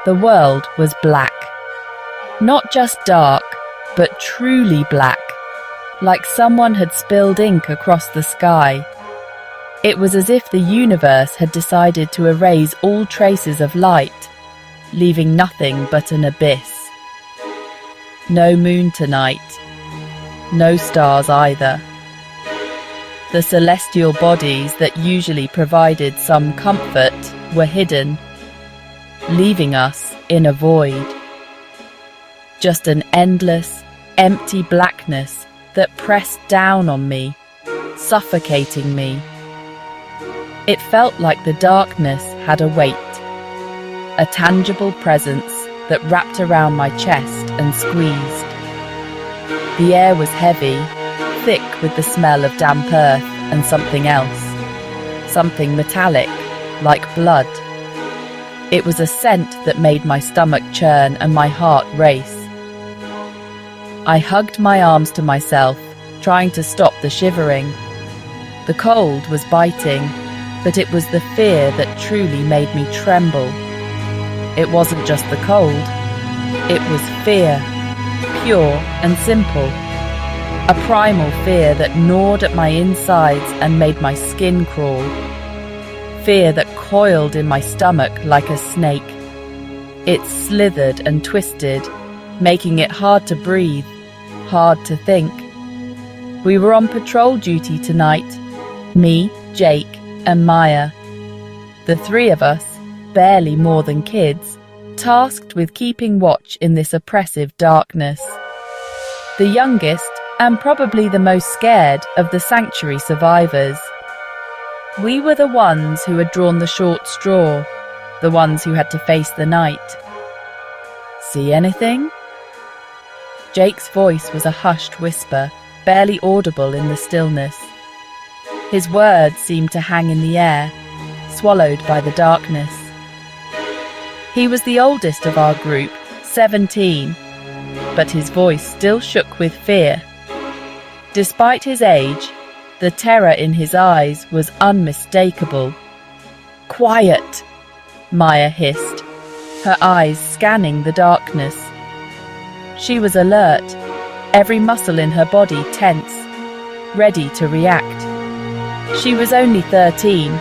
The world was black. Not just dark, but truly black, like someone had spilled ink across the sky. It was as if the universe had decided to erase all traces of light, leaving nothing but an abyss. No moon tonight. No stars either. The celestial bodies that usually provided some comfort were hidden, leaving us in a void. Just an endless, empty blackness that pressed down on me, suffocating me. It felt like the darkness had a weight, a tangible presence that wrapped around my chest and squeezed. The air was heavy, thick with the smell of damp earth and something else, something metallic, like blood. It was a scent that made my stomach churn and my heart race. I hugged my arms to myself, trying to stop the shivering. The cold was biting, but it was the fear that truly made me tremble. It wasn't just the cold, it was fear, pure and simple. A primal fear that gnawed at my insides and made my skin crawl. Fear that coiled in my stomach like a snake. It slithered and twisted, making it hard to breathe, hard to think. We were on patrol duty tonight, me, Jake, and Maya. The three of us, barely more than kids, tasked with keeping watch in this oppressive darkness. The youngest, and probably the most scared, of the sanctuary survivors. We were the ones who had drawn the short straw, the ones who had to face the night. See anything? Jake's voice was a hushed whisper, barely audible in the stillness. His words seemed to hang in the air, swallowed by the darkness. He was the oldest of our group, 17, but his voice still shook with fear. Despite his age, the terror in his eyes was unmistakable. "Quiet," Maya hissed, her eyes scanning the darkness. She was alert, every muscle in her body tense, ready to react. She was only 13,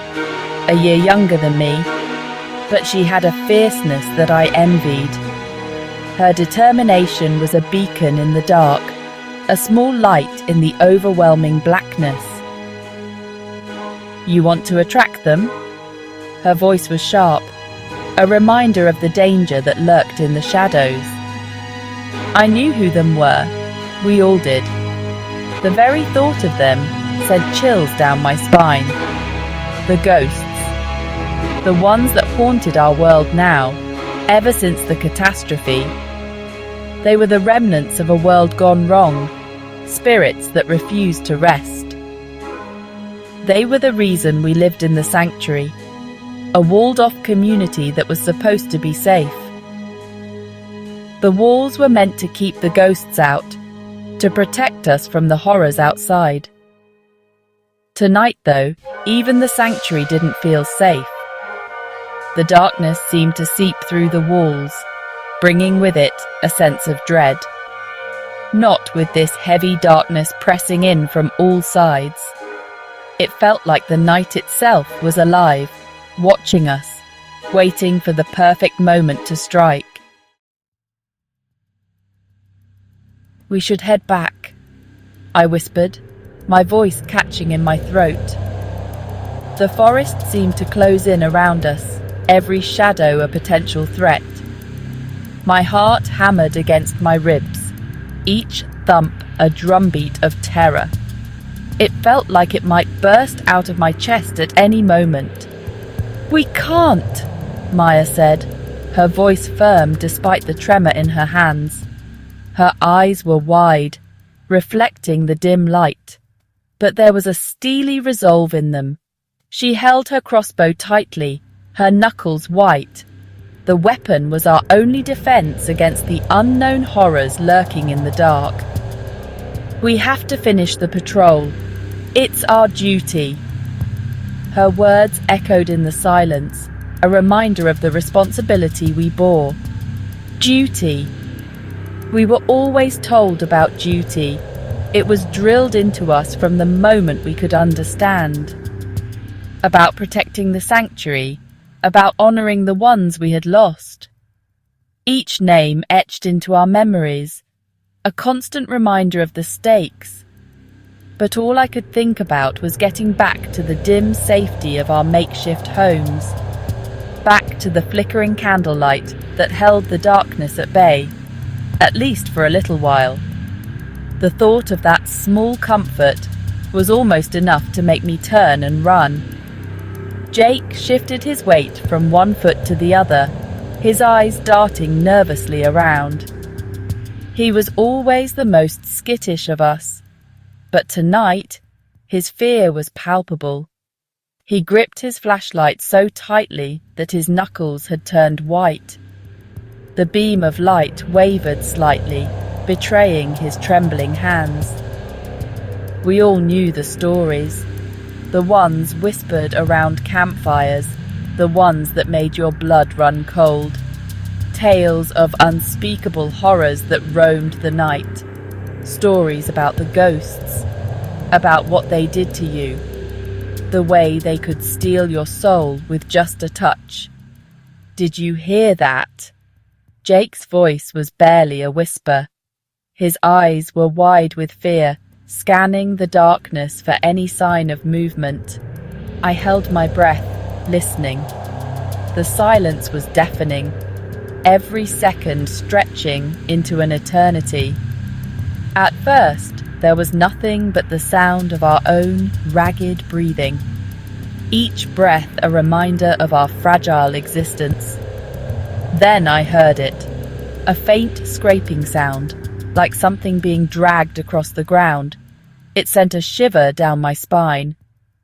a year younger than me, but she had a fierceness that I envied. Her determination was a beacon in the dark, a small light in the overwhelming blackness. "You want to attract them?" Her voice was sharp, a reminder of the danger that lurked in the shadows. I knew who them were. We all did. The very thought of them sent chills down my spine. The ghosts. The ones that haunted our world now, ever since the catastrophe. They were the remnants of a world gone wrong, spirits that refused to rest. They were the reason we lived in the sanctuary, a walled-off community that was supposed to be safe. The walls were meant to keep the ghosts out, to protect us from the horrors outside. Tonight, though, even the sanctuary didn't feel safe. The darkness seemed to seep through the walls, bringing with it a sense of dread. Not with this heavy darkness pressing in from all sides. It felt like the night itself was alive, watching us, waiting for the perfect moment to strike. "We should head back," I whispered, my voice catching in my throat. The forest seemed to close in around us, every shadow a potential threat. My heart hammered against my ribs, each thump a drumbeat of terror. It felt like it might burst out of my chest at any moment. "We can't," Maya said, her voice firm despite the tremor in her hands. Her eyes were wide, reflecting the dim light, but there was a steely resolve in them. She held her crossbow tightly, her knuckles white. The weapon was our only defense against the unknown horrors lurking in the dark. "We have to finish the patrol. It's our duty." Her words echoed in the silence, a reminder of the responsibility we bore. Duty. We were always told about duty. It was drilled into us from the moment we could understand. About protecting the sanctuary, about honouring the ones we had lost. Each name etched into our memories, a constant reminder of the stakes. But all I could think about was getting back to the dim safety of our makeshift homes, back to the flickering candlelight that held the darkness at bay, at least for a little while. The thought of that small comfort was almost enough to make me turn and run. Jake shifted his weight from one foot to the other, his eyes darting nervously around. He was always the most skittish of us, but tonight his fear was palpable. He gripped his flashlight so tightly that his knuckles had turned white. The beam of light wavered slightly, betraying his trembling hands. We all knew the stories, the ones whispered around campfires, the ones that made your blood run cold, tales of unspeakable horrors that roamed the night, stories about the ghosts, about what they did to you, the way they could steal your soul with just a touch. Did you hear that? Jake's voice was barely a whisper. His eyes were wide with fear, scanning the darkness for any sign of movement. I held my breath, listening. The silence was deafening, every second stretching into an eternity. At first, there was nothing but the sound of our own ragged breathing, each breath a reminder of our fragile existence. Then I heard it, a faint scraping sound, like something being dragged across the ground. It sent a shiver down my spine.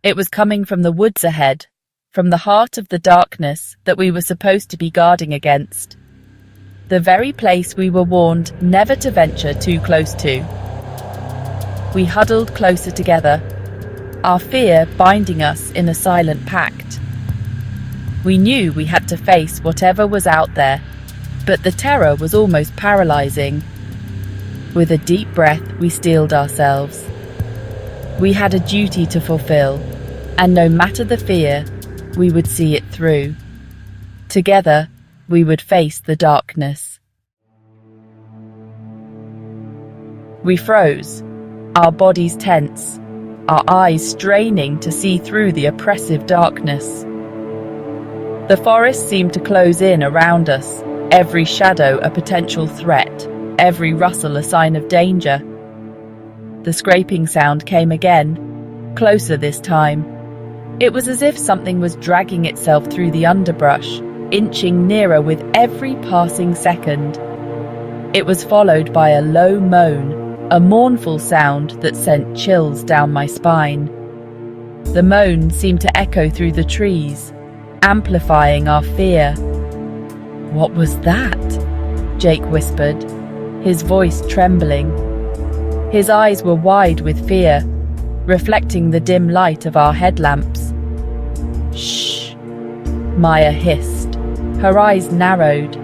It was coming from the woods ahead, from the heart of the darkness that we were supposed to be guarding against. The very place we were warned never to venture too close to. We huddled closer together, our fear binding us in a silent pact. We knew we had to face whatever was out there, but the terror was almost paralyzing. With a deep breath, we steeled ourselves. We had a duty to fulfill, and no matter the fear, we would see it through. Together, we would face the darkness. We froze, our bodies tense, our eyes straining to see through the oppressive darkness. The forest seemed to close in around us, every shadow a potential threat, every rustle a sign of danger. The scraping sound came again, closer this time. It was as if something was dragging itself through the underbrush, inching nearer with every passing second. It was followed by a low moan, a mournful sound that sent chills down my spine. The moan seemed to echo through the trees, amplifying our fear. "What was that?" Jake whispered, his voice trembling. His eyes were wide with fear, reflecting the dim light of our headlamps. "Shh," Maya hissed, her eyes narrowed.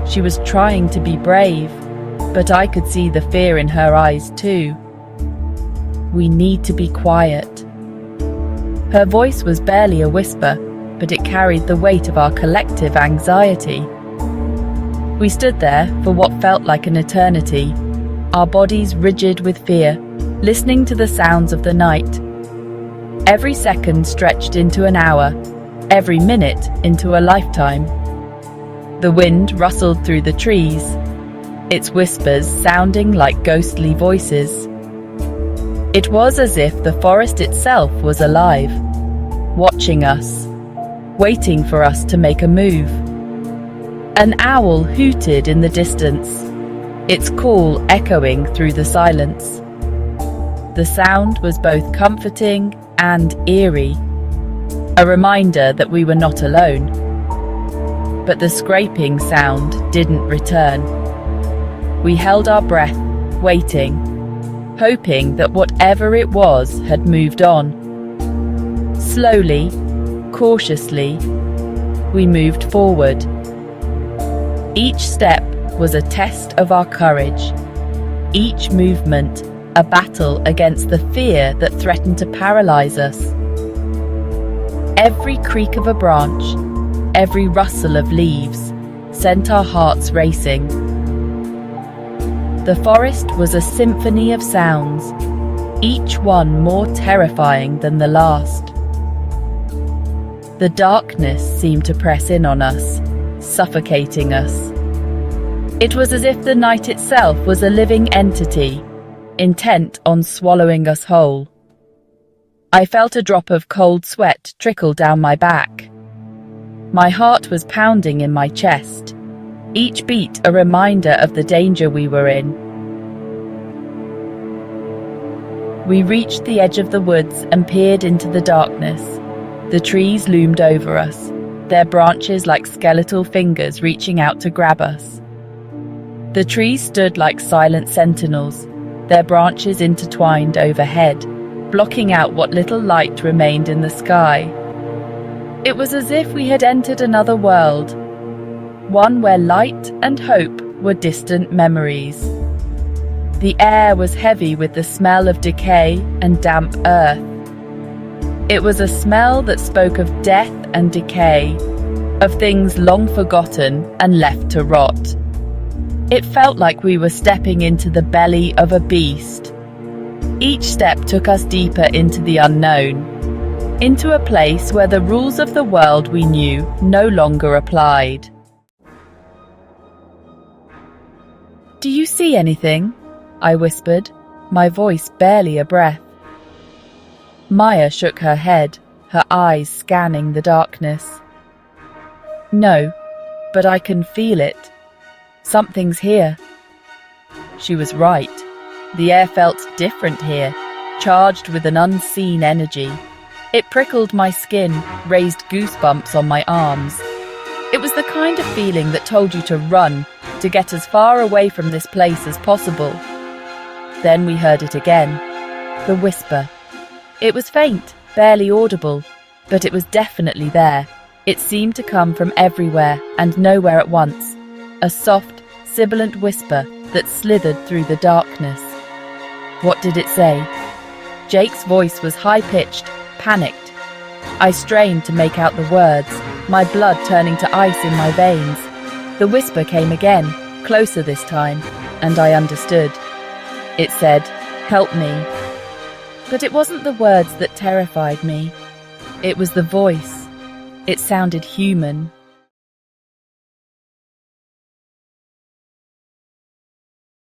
She was trying to be brave, but I could see the fear in her eyes too. "We need to be quiet." Her voice was barely a whisper, but it carried the weight of our collective anxiety. We stood there for what felt like an eternity, our bodies rigid with fear, listening to the sounds of the night. Every second stretched into an hour, every minute into a lifetime. The wind rustled through the trees, its whispers sounding like ghostly voices. It was as if the forest itself was alive, watching us, waiting for us to make a move. An owl hooted in the distance, its call echoing through the silence. The sound was both comforting and eerie, a reminder that we were not alone. But the scraping sound didn't return. We held our breath, waiting, hoping that whatever it was had moved on. Slowly, cautiously, We moved forward. Each step was a test of our courage. Each movement a battle against the fear that threatened to paralyze us. Every creak of a branch, every rustle of leaves, sent our hearts racing. The forest was a symphony of sounds, each one more terrifying than the last. The darkness seemed to press in on us, suffocating us. It was as if the night itself was a living entity, intent on swallowing us whole. I felt a drop of cold sweat trickle down my back. My heart was pounding in my chest, each beat a reminder of the danger we were in. We reached the edge of the woods and peered into the darkness. The trees loomed over us, their branches like skeletal fingers reaching out to grab us. The trees stood like silent sentinels, their branches intertwined overhead, blocking out what little light remained in the sky. It was as if we had entered another world, one where light and hope were distant memories. The air was heavy with the smell of decay and damp earth. It was a smell that spoke of death and decay, of things long forgotten and left to rot. It felt like we were stepping into the belly of a beast. Each step took us deeper into the unknown, into a place where the rules of the world we knew no longer applied. "Do you see anything?" I whispered, my voice barely a breath. Maya shook her head, her eyes scanning the darkness. "No, but I can feel it. Something's here." She was right. The air felt different here, charged with an unseen energy. It prickled my skin, raised goosebumps on my arms. It was the kind of feeling that told you to run, to get as far away from this place as possible. Then we heard it again, the whisper. It was faint, barely audible, but it was definitely there. It seemed to come from everywhere and nowhere at once, a soft, sibilant whisper that slithered through the darkness. What did it say? Jake's voice was high-pitched, panicked. I strained to make out the words, my blood turning to ice in my veins. The whisper came again, closer this time, and I understood. It said, "Help me." But it wasn't the words that terrified me. It was the voice. It sounded human,